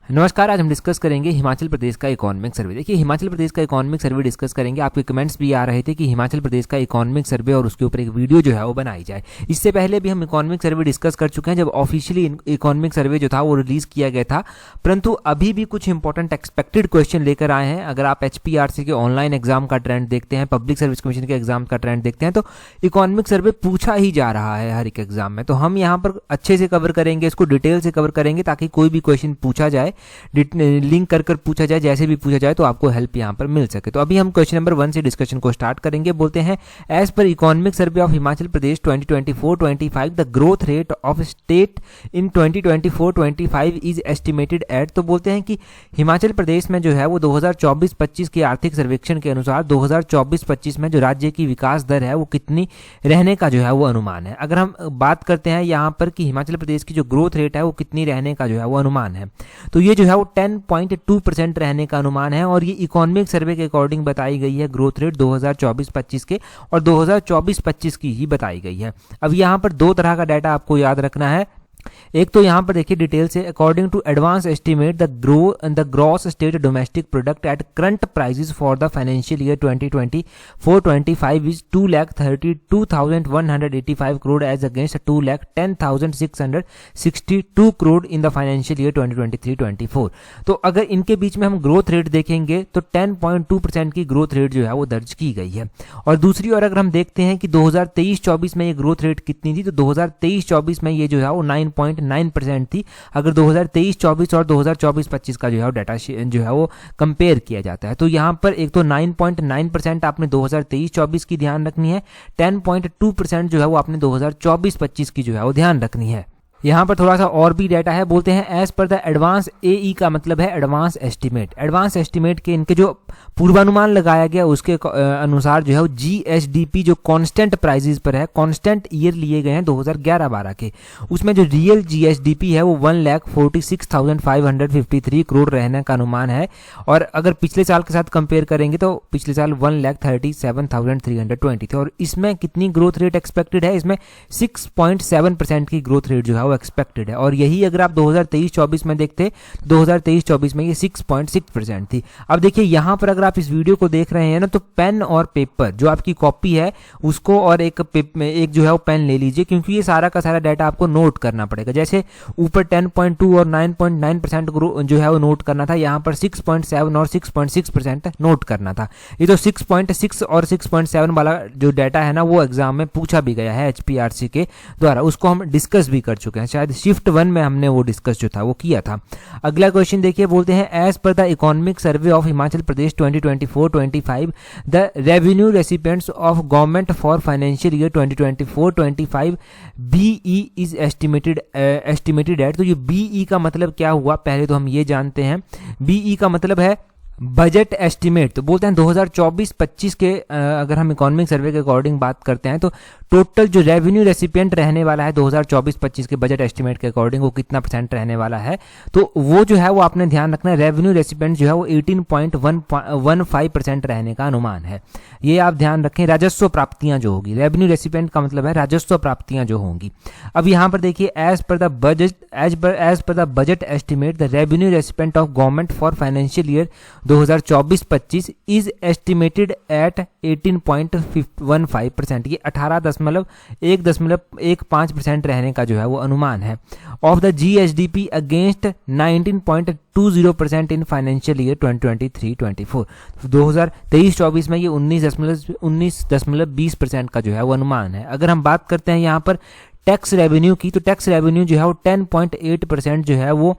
नमस्कार। आज हम डिस्कस करेंगे हिमाचल प्रदेश का इकोनॉमिक सर्वे। देखिए, हिमाचल प्रदेश का इकोनॉमिक सर्वे डिस्कस करेंगे। आपके कमेंट्स भी आ रहे थे कि हिमाचल प्रदेश का इकोनॉमिक सर्वे और उसके ऊपर एक वीडियो जो है वो बनाई जाए। इससे पहले भी हम इकोनॉमिक सर्वे डिस्कस कर चुके हैं जब ऑफिशियली इकोनॉमिक सर्वे जो था वो रिलीज किया गया था, परंतु अभी भी कुछ इंपॉर्टेंट एक्सपेक्टेड क्वेश्चन लेकर आए हैं। अगर आप HPRC के ऑनलाइन एग्जाम का ट्रेंड देखते हैं, पब्लिक सर्विस कमीशन के एग्जाम का ट्रेंड देखते हैं, तो इकोनॉमिक सर्वे पूछा ही जा रहा है हर एक एग्जाम में। तो हम यहाँ पर अच्छे से कवर करेंगे, इसको डिटेल से कवर करेंगे ताकि कोई भी क्वेश्चन पूछा जाए, लिंक कर पूछा जाए, जैसे भी पूछा जाए तो आपको हेल्प यहाँ पर मिल सके। तो अभी हम क्वेश्चन नंबर 1 से डिस्कशन को स्टार्ट करेंगे। बोलते हैं, as per economic survey of Himachal Pradesh 2024-25 the growth rate of state in 2024-25 is estimated at. तो बोलते हैं कि हिमाचल प्रदेश में जो है वो 2024-25 के आर्थिक सर्वेक्षण के अनुसार 2024-25 में जो राज्य की विकास दर है वो कितनी रहने का जो है वो अनुमान है। अगर हम बात करते हैं यहाँ पर कि हिमाचल प्रदेश की जो ग्रोथ रेट है वो कितनी रहने का जो है वो अनुमान है, तो ये जो है वो 10.2% रहने का अनुमान है। और ये इकोनॉमिक सर्वे के अकॉर्डिंग बताई गई है ग्रोथ रेट 2024-25 के, और 2024-25 की ही बताई गई है। अब यहाँ पर दो तरह का डाटा आपको याद रखना है। एक तो यहाँ पर देखिए डिटेल से, according to advance estimate the gross state domestic product at current prices for the financial year 2024-25 is 2,32,185 crore as against 2,10,662 crore in the financial year 2023-24। तो अगर इनके बीच में हम ग्रोथ रेट देखेंगे तो 10.2% की ग्रोथ रेट जो है वो दर्ज की गई है। और दूसरी ओर अगर हम देखते हैं कि 2023-24 में ये ग्रोथ रेट कितनी थी, तो 2023-24 में ये जो है वो 9.9% थी। अगर 2023-24 और 2024-25 का जो है डाटा जो है वो कंपेयर किया जाता है, तो यहाँ पर एक तो 9.9% आपने 2023-24 की ध्यान रखनी है, 10.2% जो है वो आपने 2024-25 की जो है वो ध्यान रखनी है। यहाँ पर थोड़ा सा और भी डाटा है। बोलते हैं, as per the advance AE का मतलब है एडवांस एस्टिमेट। एडवांस एस्टिमेट के इनके जो पूर्वानुमान लगाया गया उसके अनुसार जो है वो GSDP जो कांस्टेंट प्राइसेस पर है, कांस्टेंट ईयर लिए गए हैं 2011-12 के, उसमें जो रियल GSDP है वो 1,46,553 करोड़ रहने का अनुमान है। और अगर पिछले साल के साथ कंपेयर करेंगे तो पिछले साल 1,37,320 थे। और इसमें कितनी ग्रोथ रेट एक्सपेक्टेड है? इसमें 6.7% की ग्रोथ रेट जो है एक्सपेक्टेड है। और यही अगर आप 2023-24 में देखते, 2023-24 में ये 6.6% थी। अब देखिए यहाँ पर अगर आप इस वीडियो को देख रहे हैं ना, तो पेन और पेपर जो आपकी कॉपी है उसको और एक जो है वो पेन ले लीजिए, क्योंकि ये सारा का सारा डाटा आपको नोट करना पड़ेगा। जैसे ऊपर 10.2 और 9.9% जो है वो नोट करना था, यहाँ पर 6.7 और 6.6% नोट करना था। ये तो 6.6 और 6.7 वाला जो डाटा है ना वो एग्जाम में पूछा भी गया है HPRC के द्वारा, उसको हम डिस्कस भी कर चुके हैं। शायद शिफ्ट 1 में हमने वो डिस्कस जो था वो किया था। अगला क्वेश्चन देखिए, बोलते हैं, as per the economic survey of Himachal Pradesh 2024-25 the revenue recipients of government for financial year 2024-25 BE is estimated at. तो ये BE का मतलब क्या हुआ, पहले तो हम ये जानते हैं। BE का मतलब है बजट एस्टिमेट। तो बोलते हैं 2024-25 के अगर हम इकोनॉमिक सर्वे के अकॉर्डिंग बात करते हैं तो टोटल जो रेवेन्यू रेसिपिएंट रहने वाला है 2024-25 के बजट एस्टिमेट के अकॉर्डिंग वो कितना % रहने वाला है, तो वो जो है वो आपने ध्यान रखना है। रेवेन्यू रेसिपिएंट जो है वो 18.15% रहने का अनुमान है, ये आप ध्यान रखें। राजस्व प्राप्तियां जो होगी, रेवेन्यू रेसिपिएंट का मतलब है राजस्व प्राप्तियां जो होंगी। अब यहाँ पर देखिए, as per the budget estimate the revenue recipient of government for financial year 2024-25 is estimated at 18.15%। ये 18.15% रहने का जो है वो अनुमान है। Of the GSDP against 19.20% in financial year 2023-24। 2023-24 में ये 19.20% का जो है वो अनुमान है। अगर हम बात करते हैं यहाँ पर टैक्स रेवेन्यू की, तो टैक्स रेवेन्यू जो है वो 10.8% जो है वो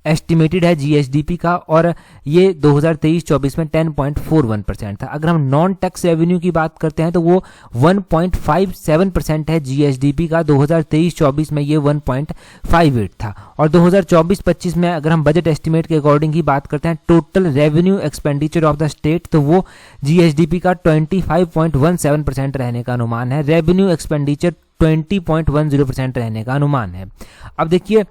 एस्टिमेटेड है GSDP का, और ये 2023-24 में 10.41% था। अगर हम नॉन टैक्स रेवेन्यू की बात करते हैं तो वो 1.57% है GSDP का, 2023-24 में ये 1.58 था। और 2024-25 में अगर हम बजट एस्टिमेट के अकॉर्डिंग ही बात करते हैं, total revenue expenditure of the state, तो वो GSDP का 25.17% रहने का अनुमान है। रेवेन्यू एक्सपेंडिचर 20.10% रहने का अनुमान है। अब देखिए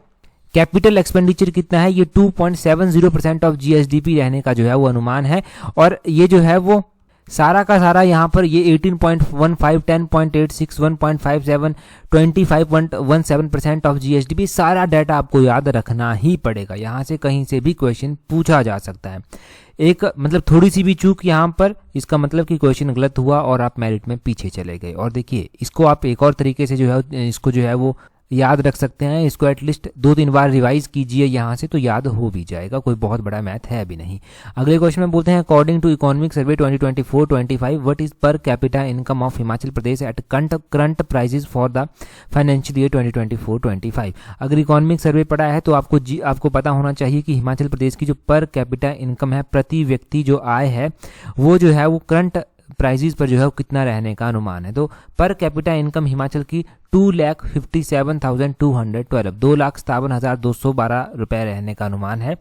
कैपिटल एक्सपेंडिचर कितना है, ये 2.70% ऑफ GSDP रहने का जो है वो अनुमान है। और ये जो है वो सारा का सारा यहाँ पर ये 18.15, 10.86, 1.57, 25.17% ऑफ जीएसडीपी, सारा डाटा आपको याद रखना ही पड़ेगा। यहाँ से कहीं से भी क्वेश्चन पूछा जा सकता है। एक मतलब थोड़ी सी भी चूक यहाँ पर, इसका मतलब कि क्वेश्चन गलत हुआ और आप मेरिट में पीछे चले गए। और देखिए इसको आप एक और तरीके से जो है इसको जो है वो याद रख सकते हैं। इसको एटलीस्ट 2-3 बार रिवाइज कीजिए यहाँ से, तो याद हो भी जाएगा, कोई बहुत बड़ा मैथ है भी नहीं। अगले क्वेश्चन में बोलते हैं according to economic survey 2024-25 what is per capita income of Himachal Pradesh at current prices for the financial year 2024-25। अगर इकोनॉमिक सर्वे पढ़ा है तो आपको पता होना चाहिए कि हिमाचल प्रदेश की जो पर कैपिटा इनकम है, प्रति व्यक्ति जो आय है, वो जो है वो करंट प्राइसेस पर जो है वो कितना रहने का अनुमान है। तो पर कैपिटा इनकम हिमाचल की 2,57,212, 2,57,212 रुपये रहने का अनुमान है।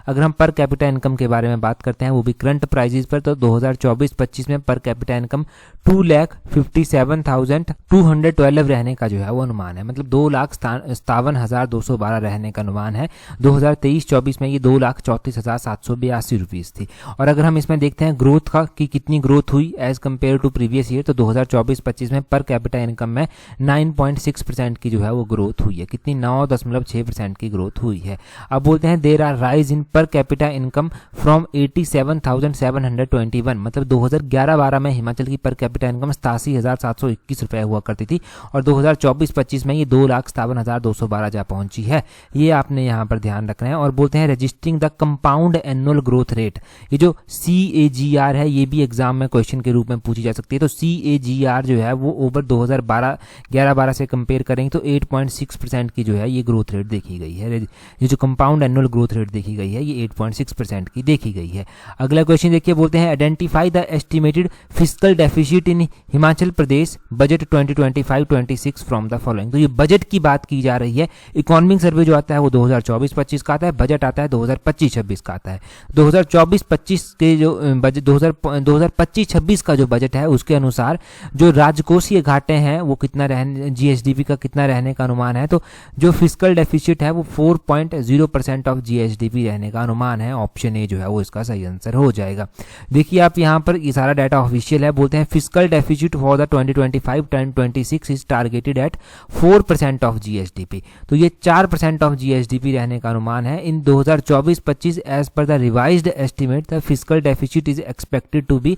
अगर हम पर कैपिटा इनकम के बारे में बात करते हैं, वो भी करंट प्राइसेस पर, तो 2024-25 में पर कैपिटा इनकम 2,57,212 रहने का जो है वो अनुमान है, मतलब 2,57,212 रहने का अनुमान है। 2023-24 में ये 2,34,782 रुपीज़ थी। और अगर हम इसमें देखते हैं ग्रोथ का कि कितनी ग्रोथ हुई as compare to previous year, तो 2024-25 में पर कैपिटा इनकम में 9.6% की जो है वो ग्रोथ हुई है। कितनी? 9.6% की ग्रोथ हुई है। अब बोलते हैं देयर आर राइज इन पर कैपिटा इनकम फ्रॉम 87,721, मतलब 2011-12 में हिमाचल की पर कैपिटा इनकम 87,721 रुपये हुआ करती थी और 2024-25 में ये 2,57,212 जा पहुंची है। ये आपने यहाँ पर ध्यान रखना है। और बोलते हैं registering the compound annual growth rate, ये जो CAGR है, ये भी एग्जाम में क्वेश्चन के रूप में पूछी जा सकती है। तो CAGR जो है वो ओवर 2011-12 से कंपेयर करेंगे तो 8.6% की जो है ये ग्रोथ रेट देखी गई है। ये जो कंपाउंड एनुअल ग्रोथ रेट देखी गई है ये 8.6% की देखी गई है। अगला क्वेश्चन देखिए, बोलते हैं identify the estimated fiscal deficit in Himachal Pradesh budget 2025-26 from the following. तो ये बजट की बात की जा रही है। इकोनॉमिक सर्वे जो आता है वो 2024-25 का आता है, बजट आता है 2025-26 का आता है। 2024-25 के जो बजट 2025-26 का जो बजट है उसके अनुसार जो राजकोषीय घाटे हैं वो कितना रहने, जीएसडीपी का कितना रहने का अनुमान है। तो जो फिस्कल डेफिसिट है वो 4.0% ऑफ जीएसडीपी रहने का अनुमान है। ऑप्शन ए जो है वो इसका सही आंसर हो जाएगा। देखिए आप यहाँ पर ये सारा डाटा ऑफिशियल है। बोलते हैं fiscal deficit for the 2025-26 is targeted at 4% of GSDP. तो ये 4% ऑफ जीएसडीपी रहने का अनुमान है। In 2024-25 as per the revised estimate the fiscal deficit is expected to be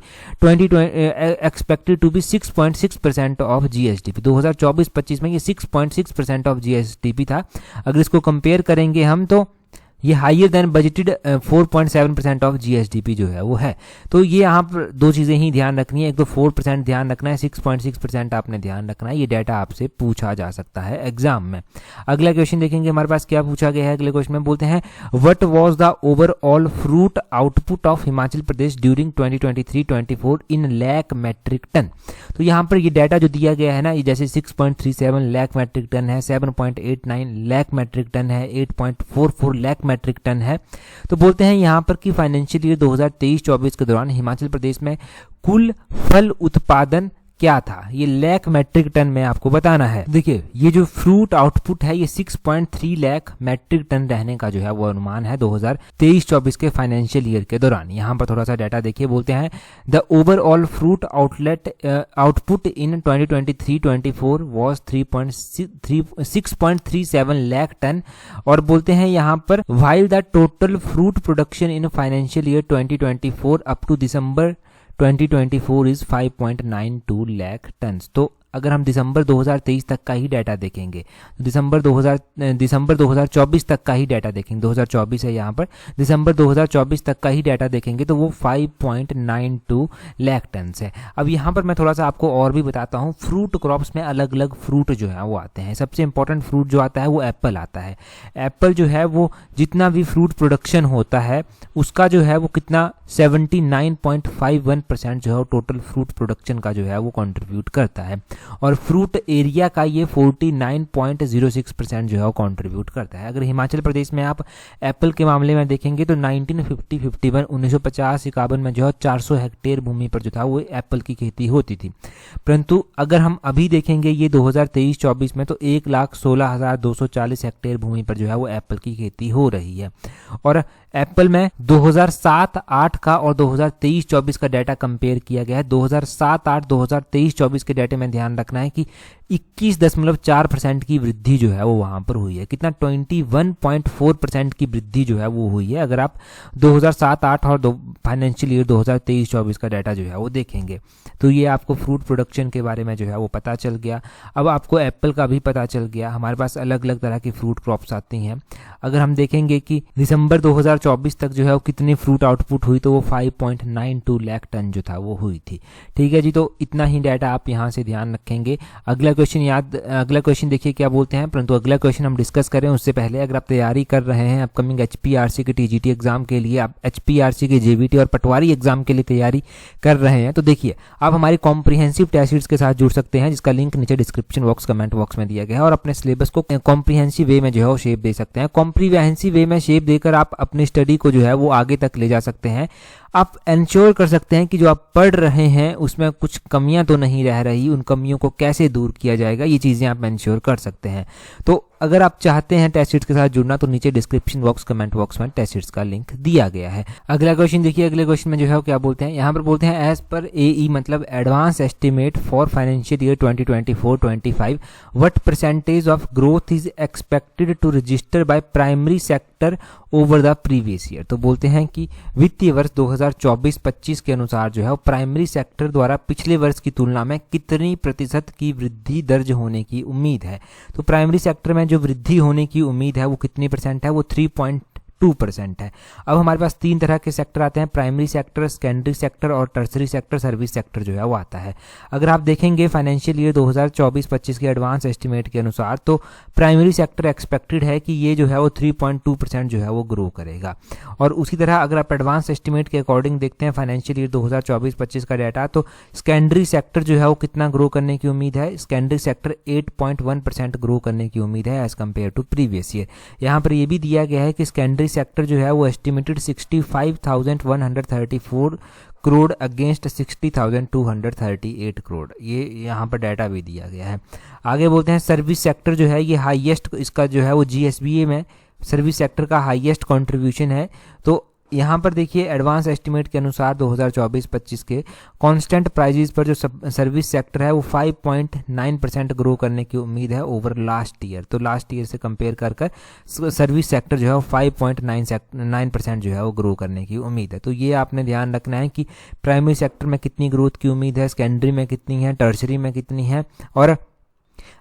6.6% of GSDP. 2024-25 में ये 6.6% ऑफ जीएसडीपी था। अगर इसको कंपेयर करेंगे हम तो ये higher than budgeted 4.7% of GSDP जो है वो है। तो ये यहाँ पर दो चीज़ें ही ध्यान रखनी है, एक तो 4% ध्यान रखना है, 6.6% आपने ध्यान रखना है। ये डाटा आपसे पूछा जा सकता है एग्जाम में। अगला क्वेश्चन देखेंगे हमारे पास क्या पूछा गया है। अगले क्वेश्चन में बोलते हैं what was the overall fruit output of Himachal Pradesh during 2023-24 in lakh metric ton. तो यहाँ पर ये डाटा जो दिया गया है ना, ये जैसे 6.37 लाख मैट्रिक टन है, 7.89 लाख मैट्रिक टन है, 8.44 लाख मैट्रिक टन है। तो बोलते हैं यहाँ पर कि फाइनेंशियल ईयर 2023-24 के दौरान हिमाचल प्रदेश में कुल फल उत्पादन क्या था, ये लाख मैट्रिक टन में आपको बताना है। देखिए ये जो फ्रूट आउटपुट है ये 6.3 लाख मैट्रिक टन रहने का जो है वो अनुमान है 2023-24 के फाइनेंशियल ईयर के दौरान। यहाँ पर थोड़ा सा डाटा देखिए, बोलते हैं the overall fruit output in 2023-24 was 6.37 lakh ton. और बोलते हैं यहाँ पर while the total fruit production in financial year 2024 up to December 2024 is 5.92 lakh ton. तो अगर हम दिसंबर 2023 तक का ही डाटा देखेंगे, दिसंबर 2024 तक का ही डाटा देखेंगे, 2024 है यहाँ पर, दिसंबर 2024 तक का ही डाटा देखेंगे तो वो 5.92 लाख टन है। अब यहाँ पर मैं थोड़ा सा आपको और भी बताता हूँ। फ्रूट क्रॉप्स में अलग अलग फ्रूट जो है वो आते हैं। सबसे इंपॉर्टेंट फ्रूट जो आता है वो एप्पल आता है। एप्पल जो है वो जितना भी फ्रूट प्रोडक्शन होता है उसका जो है वो कितना 79.51% जो है टोटल फ्रूट प्रोडक्शन का जो है वो कंट्रीब्यूट करता है। और फ्रूट एरिया का ये 49.06% जो है वो कंट्रीब्यूट करता है। अगर हिमाचल प्रदेश में आप एप्पल के मामले में देखेंगे तो 1950-51 1950-51 में जो है 400 हेक्टेयर भूमि पर जो था वो एप्पल की खेती होती थी, परंतु अगर हम अभी देखेंगे ये 2023-24 में तो 1,16,240 हेक्टेयर भूमि पर जो है वो एप्पल की खेती हो रही है। और एप्पल में 2007-8 का और 2023-24 का डाटा कंपेयर किया गया है। 2007-8 2023-24 के डाटे में ध्यान रखना है कि 21.4% की वृद्धि जो है वो वहां पर हुई है। कितना 21.4% की वृद्धि जो है वो हुई है अगर आप 2007-8 और फाइनेंशियल ईयर 2023-24 का डाटा जो है वो देखेंगे। तो ये आपको फ्रूट प्रोडक्शन के बारे में जो है वो पता चल गया। अब आपको एप्पल का भी पता चल गया। हमारे पास अलग अलग तरह की फ्रूट क्रॉप्स आती हैं। अगर हम देखेंगे कि दिसंबर 2024 तक जो है वो कितनी फ्रूट आउटपुट हुई तो वो 5.92 लाख टन जो था वो हुई थी। ठीक है जी, तो इतना ही डाटा आप यहाँ से ध्यान रखेंगे। अगला क्वेश्चन देखिए क्या बोलते हैं, परंतु अगला क्वेश्चन हम डिस्कस करें उससे पहले अगर आप तैयारी कर रहे हैं अपकमिंग HPRC के TGT एग्जाम के लिए, आप HPRC के JVT और पटवारी एग्जाम के लिए तैयारी कर रहे हैं, तो देखिए आप हमारी कॉम्प्रिहेंसिव टेस्ट सीरीज के साथ जुड़ सकते हैं, जिसका लिंक नीचे डिस्क्रिप्शन बॉक्स कमेंट बॉक्स में दिया गया है, और अपने सिलेबस को कॉम्प्रिहेंसिव वे में जो है वो शेप दे सकते हैं। कॉम्प्रिहेंसिव वे में शेप देकर आप अपनी स्टडी को जो है वो आगे तक ले जा सकते हैं। आप इंश्योर कर सकते हैं कि जो आप पढ़ रहे हैं उसमें कुछ कमियां तो नहीं रह रही, उन कमियों को कैसे दूर किया जाएगा ये चीज़ें आप इंश्योर कर सकते हैं। तो अगर आप चाहते हैं टेस्ट सीट्स के साथ जुड़ना तो नीचे डिस्क्रिप्शन बॉक्स कमेंट बॉक्स में टेस्ट सीट्स का लिंक दिया गया है। अगला क्वेश्चन देखिए, अगले क्वेश्चन में जो है क्या बोलते हैं, यहाँ पर बोलते हैं एज पर AE मतलब advance estimate for financial year 2024-25 what percentage of growth is expected to register by primary sector over the previous year. तो बोलते हैं कि वित्तीय वर्ष 2024-25 के अनुसार जो है प्राइमरी सेक्टर द्वारा पिछले वर्ष की तुलना में कितनी प्रतिशत की वृद्धि दर्ज होने की उम्मीद है। तो प्राइमरी सेक्टर में जो वृद्धि होने की उम्मीद है वो कितनी परसेंट है, वो 3.2% है। अब हमारे पास तीन तरह के सेक्टर आते हैं, प्राइमरी सेक्टर, सेकेंडरी सेक्टर और टर्सरी सेक्टर, सर्विस सेक्टर जो है वो आता है। अगर आप देखेंगे फाइनेंशियल ईयर 2024-25 के एडवांस एस्टिमेट के अनुसार तो प्राइमरी सेक्टर एक्सपेक्टेड है कि ये जो है वो 3.2% जो है वो ग्रो करेगा। और उसी तरह अगर आप एडवांस एस्टिमेट के अकॉर्डिंग देखते हैं फाइनेंशियल ईयर 2024-25 का डाटा, तो सेकेंडरी सेक्टर जो है वो कितना ग्रो करने की उम्मीद है, सेकेंडरी सेक्टर 8.1% ग्रो करने की उम्मीद है as compare to previous year. यहाँ पर ये भी दिया गया है कि सेकेंडरी सेक्टर जो है वो एस्टिमेटेड 65,134 करोड़ अगेंस्ट 60,238 करोड़, ये यहाँ पर डाटा भी दिया गया है। आगे बोलते हैं सर्विस सेक्टर जो है ये हाईएस्ट, इसका जो है वो GSBA में सर्विस सेक्टर का हाईएस्ट कंट्रीब्यूशन है। तो यहाँ पर देखिए एडवांस एस्टिमेट के अनुसार 2024-25 के कांस्टेंट प्राइजेस पर जो सर्विस सेक्टर है वो 5.9% ग्रो करने की उम्मीद है ओवर लास्ट ईयर। तो लास्ट ईयर से कंपेयर कर सर्विस सेक्टर जो है वो 5.9% जो है वो ग्रो करने की उम्मीद है। तो ये आपने ध्यान रखना है कि प्राइमरी सेक्टर में कितनी ग्रोथ की उम्मीद है, सेकेंडरी में कितनी है, टर्सरी में कितनी है। और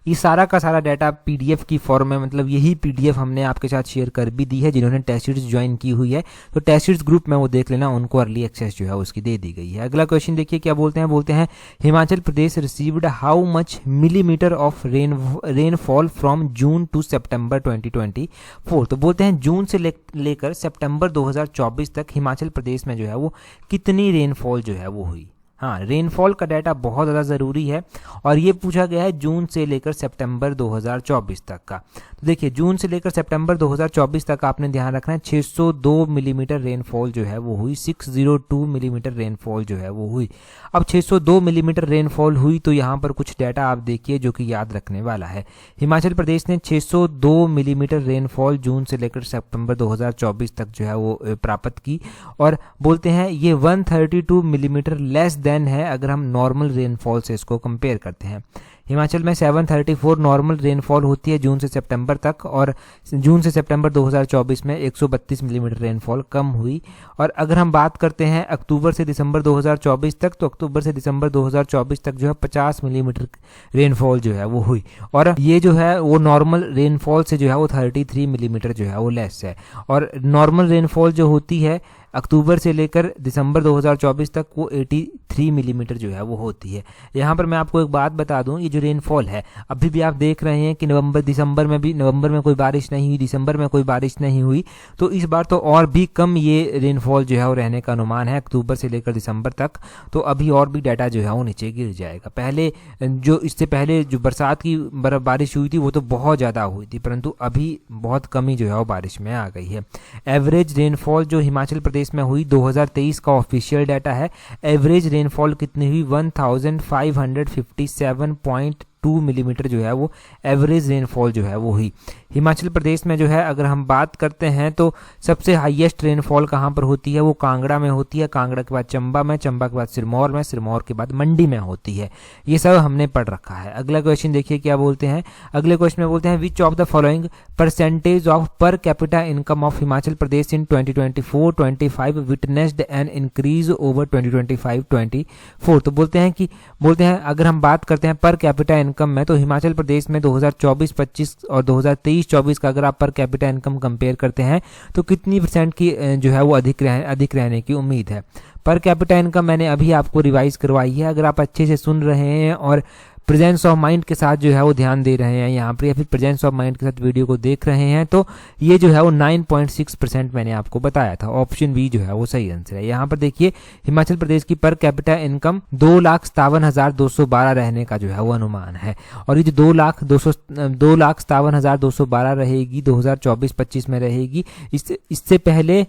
ये सारा का सारा डाटा PDF की फॉर्म में, मतलब यही PDF हमने आपके साथ शेयर कर भी दी है। जिन्होंने टेस्ट सीरीज ज्वाइन की हुई है तो टेस्ट सीरीज ग्रुप में वो देख लेना, उनको अर्ली एक्सेस जो है उसकी दे दी गई है। अगला क्वेश्चन देखिए क्या बोलते हैं Himachal Pradesh received how much millimetre of rainfall from June to September 2024। तो बोलते हैं जून से लेकर सितंबर 2024 तक हिमाचल प्रदेश में जो है वो कितनी रेनफॉल जो है वो हुई। हाँ, रेनफॉल का डाटा बहुत ज़्यादा ज़रूरी है और ये पूछा गया है जून से लेकर सितंबर 2024 तक का। तो देखिए जून से लेकर सितंबर 2024 तक आपने ध्यान रखना है 602 मिलीमीटर रेनफॉल जो है वो हुई, 602 मिलीमीटर रेनफॉल जो है वो हुई। अब 602 मिलीमीटर रेनफॉल हुई तो यहाँ पर कुछ डाटा आप देखिए जो कि याद रखने वाला है। हिमाचल प्रदेश ने 602 मिलीमीटर रेनफॉल जून से लेकर सितंबर 2024 तक जो है वो प्राप्त की, और बोलते हैं ये 132 मिलीमीटर लेस देन है अगर हम नॉर्मल रेनफॉल से इसको कंपेयर करते हैं। हिमाचल में 734 नॉर्मल रेनफॉल होती है जून से सितंबर तक, और जून से सितंबर 2024 में 132 मिलीमीटर रेनफॉल कम हुई। और अगर हम बात करते हैं अक्टूबर से दिसंबर 2024 तक, तो अक्टूबर से दिसंबर 2024 तक जो है 50 मिलीमीटर रेनफॉल जो है वो हुई, और ये जो है वो नॉर्मल रेनफॉल से जो है वो 33 मिलीमीटर जो है वो लेस है। और नॉर्मल रेनफॉल जो होती है अक्टूबर से लेकर दिसंबर 2024 तक वो 83 मिलीमीटर जो है वो होती है। यहाँ पर मैं आपको एक बात बता दूँ, ये जो रेनफॉल है अभी भी आप देख रहे हैं कि नवंबर में कोई बारिश नहीं हुई, दिसंबर में कोई बारिश नहीं हुई, तो इस बार तो और भी कम ये रेनफॉल जो है वो रहने का अनुमान है अक्टूबर से लेकर दिसंबर तक। तो अभी और भी डाटा जो है वो नीचे गिर जाएगा। इससे पहले जो बरसात की बारिश हुई थी वो तो बहुत ज़्यादा हुई थी, परंतु अभी बहुत कमी जो है वो बारिश में आ गई है। एवरेज रेनफॉल जो हिमाचल प्रदेश में हुई 2023 का ऑफिशियल डाटा है, एवरेज रेनफॉल कितनी हुई 1557.2 मिलीमीटर जो है वो एवरेज रेनफॉल जो है वो हुई हिमाचल प्रदेश में। जो है अगर हम बात करते हैं तो सबसे हाईएस्ट रेनफॉल कहाँ पर होती है, वो कांगड़ा में होती है, कांगड़ा के बाद चंबा में, चंबा के बाद सिरमौर में, सिरमौर के बाद मंडी में होती है। ये सब हमने पढ़ रखा है। अगला क्वेश्चन देखिए क्या बोलते हैं। अगले क्वेश्चन में बोलते हैं which of the following percentage of पर capita income of Himachal Pradesh in 2024-25 witnessed an increase over 2025-24। तो बोलते हैं अगर हम बात करते हैं पर कैपिटा इनकम में, तो हिमाचल प्रदेश में 2024-25 और 2023-24 का अगर आप पर कैपिटा इनकम कंपेयर करते हैं तो कितनी % की जो है वो अधिक रहने की उम्मीद है। पर कैपिटा इनकम मैंने अभी आपको रिवाइज करवाई है। अगर आप अच्छे से सुन रहे हैं और प्रेजेंस ऑफ माइंड के साथ जो है वो ध्यान दे रहे हैं यहाँ पर, या फिर प्रेजेंस ऑफ माइंड के साथ वीडियो को देख रहे हैं, तो ये जो है वो 9.6% मैंने आपको बताया था। ऑप्शन बी जो है वो सही आंसर है। यहाँ पर देखिए हिमाचल प्रदेश की पर कैपिटा इनकम 2,57,212 रहने का जो है वो अनुमान है, और ये जो 2,57,212 रहेगी 2024-25 में रहेगी। इससे पहले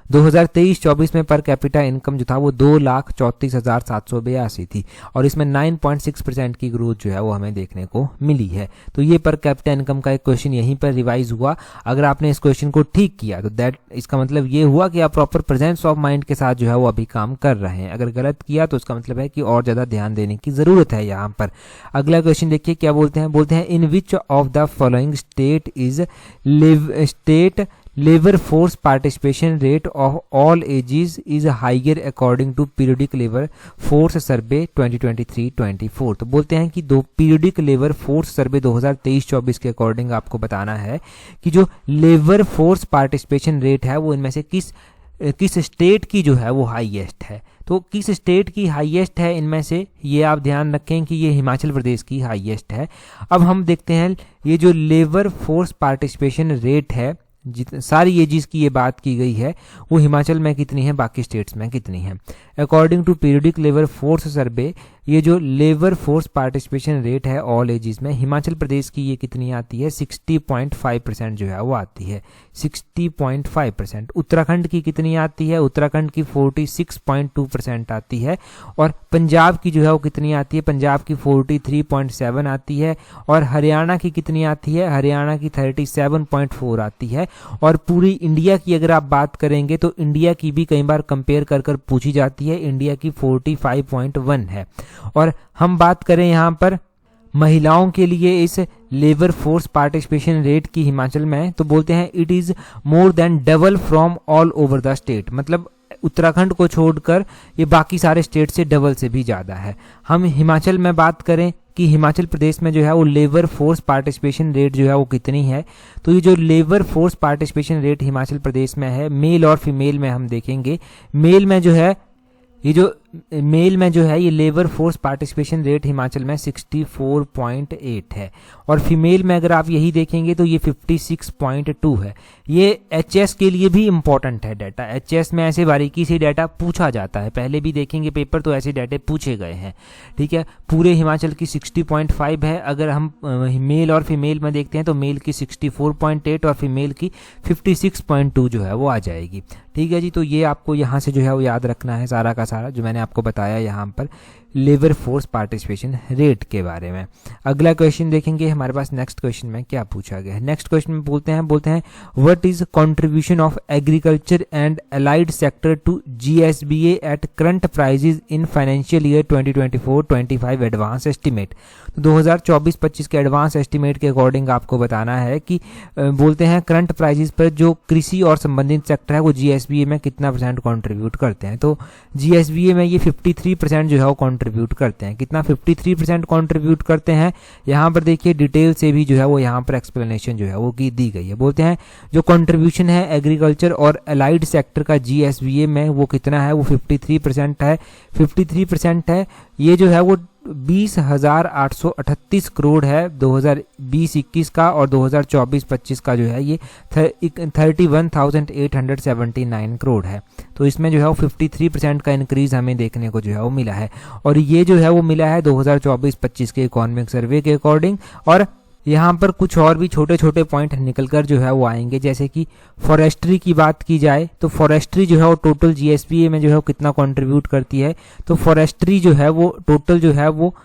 2023-24 में पर कैपिटा इनकम जो था वो 2,34,782 थी, और इसमें 9.6% की ग्रोथ जो है वो हमें देखने को मिली है। तो ये पर कैपिटा इनकम का एक क्वेश्चन यहीं पर रिवाइज हुआ। अगर आपने इस क्वेश्चन को ठीक किया तो इसका मतलब ये हुआ कि आप प्रॉपर प्रेजेंस ऑफ माइंड के साथ जो है वो अभी काम कर रहे हैं। अगर गलत किया तो इसका मतलब है कि और ज़्यादा ध्यान देने की ज़रूरत है यहाँ पर। अगला क्वेश्चन देखिए क्या बोलते हैं in which of the following state labour force participation rate of all ages is higher according to periodic labour force survey 2023-24। तो बोलते हैं कि पीरियडिक लेबर फोर्स सर्वे 2023-24 के अकॉर्डिंग आपको बताना है कि जो लेबर फोर्स पार्टिसिपेशन रेट है वो इनमें से किस स्टेट की जो है वो हाईएस्ट है। तो किस स्टेट की हाईएस्ट है इनमें से, ये आप ध्यान रखें कि ये हिमाचल प्रदेश की हाईएस्ट है। अब हम देखते हैं ये जो लेबर फोर्स पार्टिसिपेशन रेट है, सारी एजेस की ये बात की गई है, वो हिमाचल में कितनी है, बाकी स्टेट्स में कितनी है। According to periodic labour force survey ये जो लेबर फोर्स पार्टिसिपेशन रेट है ऑल एजेस में, हिमाचल प्रदेश की ये कितनी आती है 60.5% जो है वो आती है, 60.5%। उत्तराखंड की कितनी आती है, उत्तराखंड की 46.2% आती है, और पंजाब की जो है वो कितनी आती है, पंजाब की 43.7 आती है, और हरियाणा की कितनी आती है, हरियाणा की 37.4 आती है। और पूरी इंडिया की अगर आप बात करेंगे तो इंडिया की भी कई बार कंपेयर कर पूछी जाती है, इंडिया की 45.1 है। और हम बात करें यहाँ पर महिलाओं के लिए इस लेबर फोर्स पार्टिसिपेशन रेट की हिमाचल में, तो बोलते हैं it is more than double from all over the state. मतलब उत्तराखंड को छोड़कर ये बाकी सारे स्टेट से डबल से भी ज़्यादा है। हम हिमाचल में बात करें कि हिमाचल प्रदेश में जो है वो लेबर फोर्स पार्टिसिपेशन रेट जो है वो कितनी है, तो ये जो labour force participation rate Himachal Pradesh में है, मेल और फीमेल में हम देखेंगे, मेल में जो है ये labour force participation rate Himachal में 64.8 है, और फीमेल में अगर आप यही देखेंगे तो ये 56.2 है। ये एचएस के लिए भी इम्पॉर्टेंट है डाटा। एचएस में ऐसे बारीकी से डाटा पूछा जाता है, पहले भी देखेंगे पेपर तो ऐसे डाटे पूछे गए हैं। ठीक है, पूरे हिमाचल की 60.5 है। अगर हम मेल और फीमेल में देखते हैं तो मेल की 64.8 और फीमेल की 56.2 जो है वो आ जाएगी। ठीक है जी, तो ये आपको यहाँ से जो है वो याद रखना है सारा का सारा जो मैंने आपको बताया यहाँ पर लेबर फोर्स पार्टिसिपेशन रेट के बारे में। अगला क्वेश्चन देखेंगे हमारे पास नेक्स्ट क्वेश्चन में क्या पूछा गया है। नेक्स्ट क्वेश्चन में बोलते हैं what is contribution of agriculture and allied sector to GSVA at current prices in financial year 2024-25 advance estimate. तो 2024-25 के एडवांस एस्टिमेट के अकॉर्डिंग आपको बताना है कि बोलते हैं करंट प्राइजेस पर जो कृषि और संबंधित सेक्टर है वो जीएसबीए में कितना % कंट्रीब्यूट करते हैं। तो जीएसबीए में ये 53% जो है वो कंट्रीब्यूट करते हैं। कितना 53% कंट्रीब्यूट करते हैं। यहाँ पर देखिए डिटेल से भी जो है वो यहाँ पर एक्सप्लेनेशन जो है वो की दी गई है। बोलते हैं जो कंट्रीब्यूशन है एग्रीकल्चर और अलाइड सेक्टर का GSVA में वो कितना है, वो 53% है। 53% है, ये जो है वो 20,838 करोड़ है 2020-21 का, और 2024-25 का जो है ये 31,879 करोड़ है। तो इसमें जो है वो 53% का इंक्रीज हमें देखने को जो है वो मिला है, और ये जो है वो मिला है 2024-25 के इकोनॉमिक सर्वे के अकॉर्डिंग। और यहाँ पर कुछ और भी छोटे छोटे पॉइंट निकलकर जो है वो आएंगे, जैसे कि फॉरेस्ट्री की बात की जाए तो फॉरेस्ट्री जो है वो टोटल GSVA में जो है वो कितना कंट्रीब्यूट करती है। तो फॉरेस्ट्री जो है वो टोटल जो है वो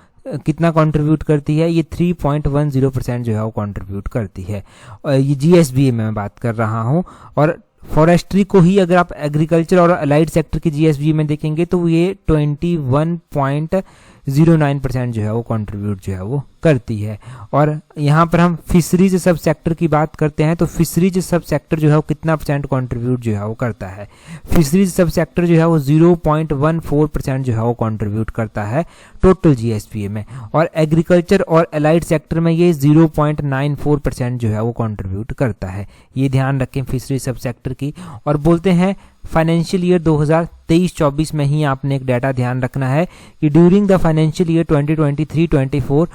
कितना कंट्रीब्यूट करती है, ये 3.10% जो है वो कंट्रीब्यूट करती है। और ये GSVA में मैं बात कर रहा हूँ। और फॉरेस्ट्री को ही अगर आप एग्रीकल्चर और अलाइड सेक्टर की GSVA में देखेंगे तो ये 21.09% जो है वो कंट्रीब्यूट जो है वो करती है। और यहाँ पर हम फिशरीज सब सेक्टर की बात करते हैं तो फिशरीज सब सेक्टर जो है वो कितना % कंट्रीब्यूट जो है वो करता है। फिशरीज सब सेक्टर जो है वो 0.14% जो है वो कंट्रीब्यूट करता है टोटल GSVA में, और एग्रीकल्चर और अलाइड सेक्टर में ये 0.94% जो है वो कंट्रीब्यूट करता है। ये ध्यान रखें फिशरीज सब सेक्टर की। और बोलते हैं फाइनेंशियल ईयर 2023-24 में ही आपने एक डाटा ध्यान रखना है कि ड्यूरिंग द फाइनेंशियल ईयर 2023-24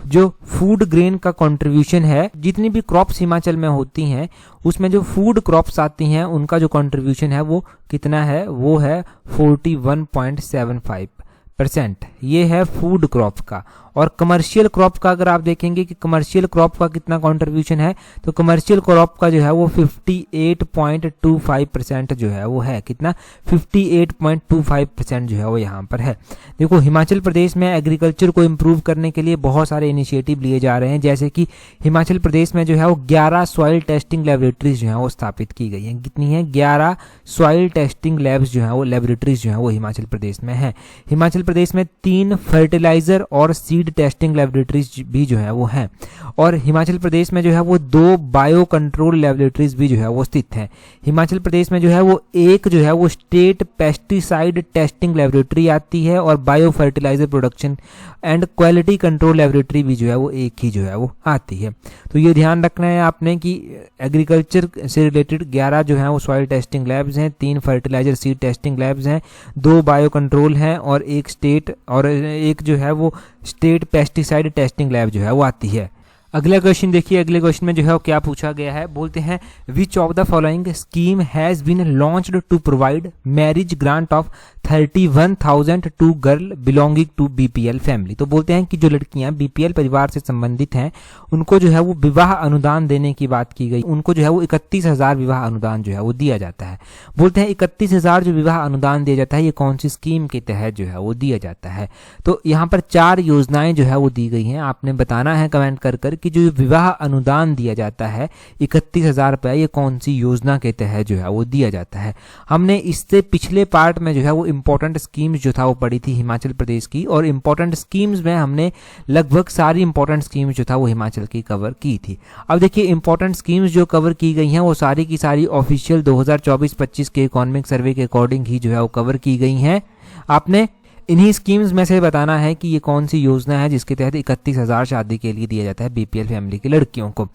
जो फूड ग्रेन का कंट्रीब्यूशन है, जितनी भी क्रॉप्स हिमाचल में होती हैं उसमें जो फूड क्रॉप्स आती हैं उनका जो कंट्रीब्यूशन है वो कितना है, वो है 41.75%। ये है फूड क्रॉप का। और कमर्शियल क्रॉप का अगर आप देखेंगे कि कमर्शियल क्रॉप का कितना कंट्रीब्यूशन है, तो कमर्शियल क्रॉप का जो है वो 58.25% जो है वो है। कितना, 58.25% जो है वो यहाँ पर है। देखो हिमाचल प्रदेश में एग्रीकल्चर को इम्प्रूव करने के लिए बहुत सारे इनिशिएटिव लिए जा रहे हैं, जैसे कि हिमाचल प्रदेश में जो है वो 11 सॉइल टेस्टिंग लेबोरेटरीज जो है वो स्थापित की गई हैं। कितनी है, 11 सॉइल टेस्टिंग लैब्स जो है वो लेबोरेटरीज जो है वो हिमाचल प्रदेश में है। हिमाचल प्रदेश में 3 फर्टिलाइजर और सीड टेस्टिंग लेबोरेटरीज भी जो है वो हैं। और हिमाचल प्रदेश में जो है वो 2 बायो कंट्रोल लेबोरेटरीज भी जो है वो स्थित हैं। हिमाचल प्रदेश में जो है वो एक जो है वो स्टेट पेस्टिसाइड टेस्टिंग लेबोरेटरी आती है, और bio fertiliser production and quality control laboratory भी जो है वो एक ही जो है वो आती है। तो ये ध्यान रखना है आपने कि एग्रीकल्चर से रिलेटेड 11 जो है वो सॉइल टेस्टिंग लैब्स हैं, 3 फर्टिलाइजर सीड टेस्टिंग लैब्स हैं, 2 बायो कंट्रोल हैं, और एक स्टेट और एक जो है वो स्टेट पेस्टिसाइड टेस्टिंग लैब जो है वो आती है। अगला क्वेश्चन देखिए, अगले क्वेश्चन में जो है क्या पूछा गया है। बोलते हैं which of the following scheme has been launched to provide marriage grant of 31,000 to girl belonging to BPL family. तो बोलते हैं कि जो लड़कियां BPL परिवार से संबंधित हैं उनको जो है वो विवाह अनुदान देने की बात की गई। उनको जो है वो 31,000 विवाह अनुदान जो है वो दिया जाता है। बोलते हैं 31,000 जो विवाह अनुदान दिया जाता है ये कौन सी स्कीम के तहत जो है वो दिया जाता है। तो यहाँ पर 4 योजनाएं जो है वो दी गई हैं। आपने बताना है कमेंट कर कि जो विवाह अनुदान दिया जाता है 31,000 रुपये, ये कौन सी योजना के तहत जो है वो दिया जाता है। हमने इससे पिछले पार्ट में जो है वो इंपॉर्टेंट स्कीम्स जो था वो पढ़ी थी हिमाचल प्रदेश की, और इंपॉर्टेंट स्कीम्स में हमने लगभग सारी इंपॉर्टेंट स्कीम्स जो था वो हिमाचल की कवर की थी। अब देखिए इंपॉर्टेंट स्कीम्स जो कवर की गई हैं वो सारी की सारी ऑफिशियल 2024-25 के इकोनॉमिक सर्वे के अकॉर्डिंग ही जो है वो कवर की गई हैं। आपने इन्हीं स्कीम्स में से बताना है कि ये कौन सी योजना है जिसके तहत 31,000 शादी के लिए दिया जाता है BPL फैमिली की लड़कियों को।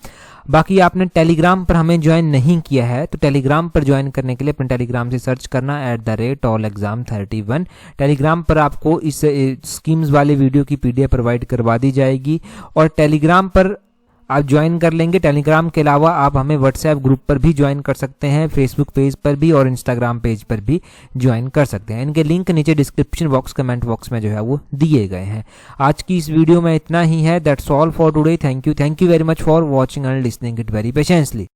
बाकी आपने टेलीग्राम पर हमें ज्वाइन नहीं किया है तो टेलीग्राम पर ज्वाइन करने के लिए अपने टेलीग्राम से सर्च करना @allexam31। टेलीग्राम पर आपको इस स्कीम्स वाले वीडियो की PDF प्रोवाइड करवा दी जाएगी, और टेलीग्राम पर आप ज्वाइन कर लेंगे। टेलीग्राम के अलावा आप हमें व्हाट्सएप ग्रुप पर भी ज्वाइन कर सकते हैं, फेसबुक पेज पर भी और इंस्टाग्राम पेज पर भी ज्वाइन कर सकते हैं। इनके लिंक नीचे डिस्क्रिप्शन बॉक्स कमेंट बॉक्स में जो है वो दिए गए हैं। आज की इस वीडियो में इतना ही है। That's all for today. Thank you very much for watching and listening it very patiently.